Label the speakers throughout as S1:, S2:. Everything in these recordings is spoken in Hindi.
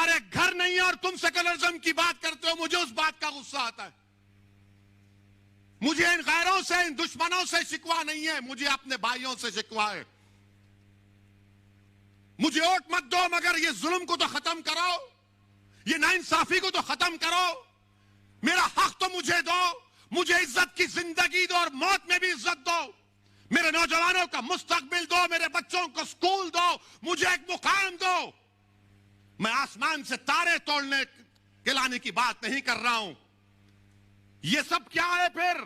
S1: तुम्हारे घर नहीं है और तुम सेकुलरिज्म की बात करते हो, मुझे उस बात का गुस्सा आता है। मुझे इन गैरों से, इन दुश्मनों से शिकवा नहीं है, मुझे अपने भाइयों से शिकवा है। मुझे वोट मत दो, मगर ये जुल्म को तो खत्म करो, ये नाइंसाफी को तो खत्म करो। मेरा हक तो मुझे दो, मुझे इज्जत की जिंदगी दो और मौत में भी इज्जत दो। मेरे नौजवानों का मुस्तकबिल दो, मेरे बच्चों को स्कूल दो, मुझे एक मुकाम दो। मैं आसमान से तारे तोड़ने के लाने की बात नहीं कर रहा हूं। ये सब क्या है फिर?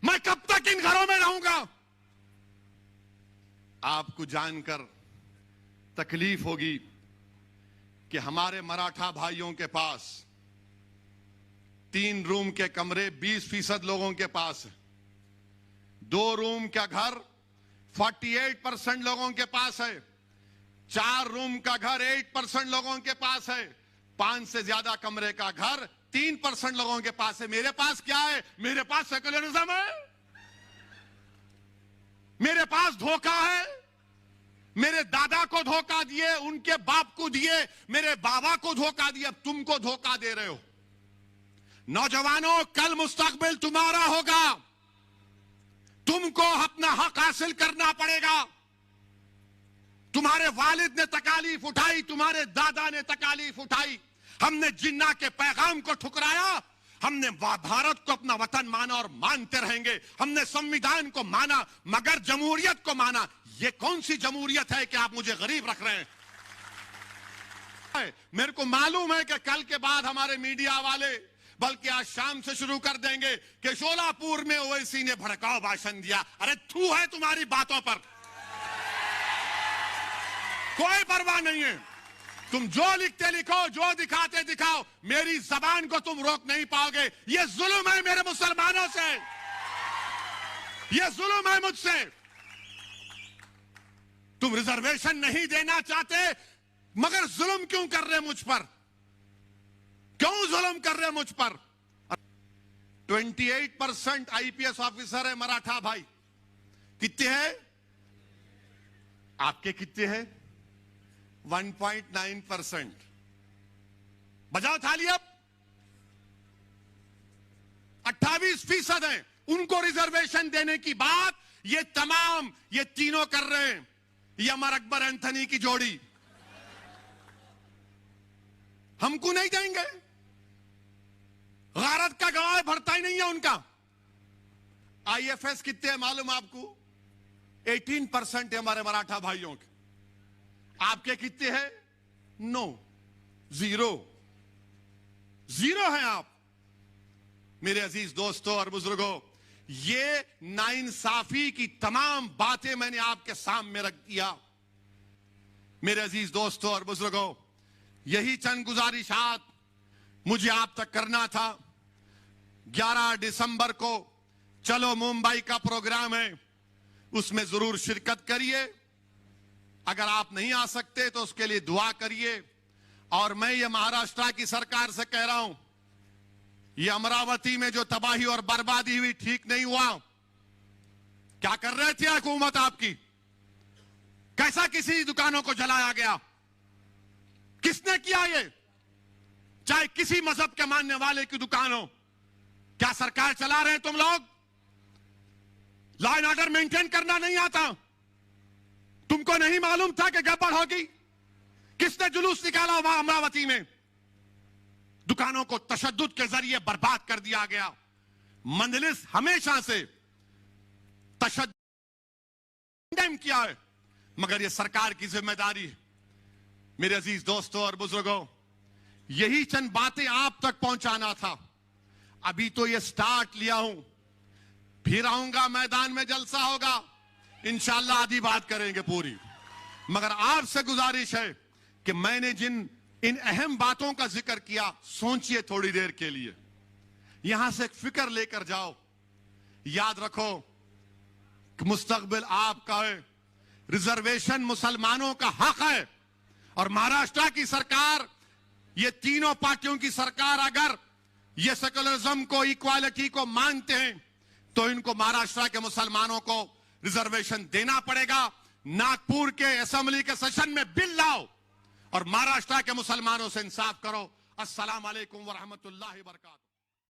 S1: मैं कब तक इन घरों में रहूंगा? आपको जानकर तकलीफ होगी कि हमारे मराठा भाइयों के पास 3 रूम के कमरे 20% लोगों के पास है। 2 रूम का घर 48% लोगों के पास है। 4 रूम का घर 8% लोगों के पास है। 5 से ज्यादा कमरे का घर 3% लोगों के पास है। मेरे पास क्या है? मेरे पास सेकुलरिज्म है, मेरे पास धोखा है। मेरे दादा को धोखा दिए, उनके बाप को दिए, मेरे बाबा को धोखा दिया, अब तुमको धोखा दे रहे हो। नौजवानों, कल मुस्तकबिल तुम्हारा होगा, तुमको अपना हक हासिल करना पड़ेगा। तुम्हारे वालिद ने तकालीफ उठाई, तुम्हारे दादा ने तकालीफ उठाई। हमने जिन्ना के पैगाम को ठुकराया, हमने भारत को अपना वतन माना और मानते रहेंगे। हमने संविधान को माना मगर जमहूरियत को माना। ये कौन सी जमहूरियत है कि आप मुझे गरीब रख रहे हैं? मेरे को मालूम है कि कल के बाद हमारे मीडिया वाले, बल्कि आज शाम से शुरू कर देंगे कि शोलापुर में ओवैसी ने भड़काऊ भाषण दिया। अरे थू है तुम्हारी बातों पर, कोई परवाह नहीं है। तुम जो लिखते लिखो, जो दिखाते दिखाओ, मेरी जबान को तुम रोक नहीं पाओगे। ये जुल्म है मेरे मुसलमानों से, ये जुल्म है मुझसे। तुम रिजर्वेशन नहीं देना चाहते, मगर जुल्म क्यों कर रहे मुझ पर? क्यों जुल्म कर रहे मुझ पर? 28% आईपीएस ऑफिसर है मराठा भाई। कितने हैं आपके? कितने हैं? 1.9%। बजाओ थाली अब। 28% है, उनको रिजर्वेशन देने की बात ये तमाम, ये तीनों कर रहे हैं। ये अमर अकबर एंथनी की जोड़ी। हमको नहीं देंगे। गारत का गवाह भरता ही नहीं है उनका। आईएफएस कितने है मालूम आपको? 18% है हमारे मराठा भाइयों के। आपके कितने हैं? नो, जीरो हैं आप। मेरे अजीज दोस्तों और बुजुर्गों, ये नाइंसाफी की तमाम बातें मैंने आपके सामने रख दिया। मेरे अजीज दोस्तों और बुजुर्गों, यही चंद गुजारिशात मुझे आप तक करना था। 11 दिसंबर को चलो मुंबई का प्रोग्राम है, उसमें जरूर शिरकत करिए। अगर आप नहीं आ सकते तो उसके लिए दुआ करिए। और मैं ये महाराष्ट्र की सरकार से कह रहा हूं, ये अमरावती में जो तबाही और बर्बादी हुई, ठीक नहीं हुआ। क्या कर रहे थे हुकूमत आपकी? कैसा किसी दुकानों को जलाया गया? किसने किया ये? चाहे किसी मजहब के मानने वाले की दुकान हो। क्या सरकार चला रहे हैं तुम लोग? लॉ एंड ऑर्डर मेंटेन करना नहीं आता? तुमको नहीं मालूम था कि गड़बड़ होगी? किसने जुलूस निकाला वहां अमरावती में? दुकानों को तशद्दुद के जरिए बर्बाद कर दिया गया। मंजलिस हमेशा से तशद्दुद किया है, मगर यह सरकार की जिम्मेदारी है। मेरे अजीज दोस्तों और बुजुर्गों, यही चंद बातें आप तक पहुंचाना था। अभी तो ये स्टार्ट लिया हूं, फिर आऊंगा, मैदान में जलसा होगा, इंशाअल्लाह आधी बात करेंगे पूरी। मगर आपसे गुजारिश है कि मैंने जिन इन अहम बातों का जिक्र किया, सोचिए थोड़ी देर के लिए। यहां से एक फिक्र लेकर जाओ। याद रखो कि मुस्तकबिल आपका है। रिजर्वेशन मुसलमानों का हक है। और महाराष्ट्र की सरकार, ये तीनों पार्टियों की सरकार अगर ये सेकुलरिज्म को, इक्वालिटी को मानते हैं, तो इनको महाराष्ट्र के मुसलमानों को रिजर्वेशन देना पड़ेगा। नागपुर के असेंबली के सेशन में बिल लाओ और महाराष्ट्र के मुसलमानों से इंसाफ करो। अस्सलाम वालेकुम व रहमतुल्लाहि व बरकातहू।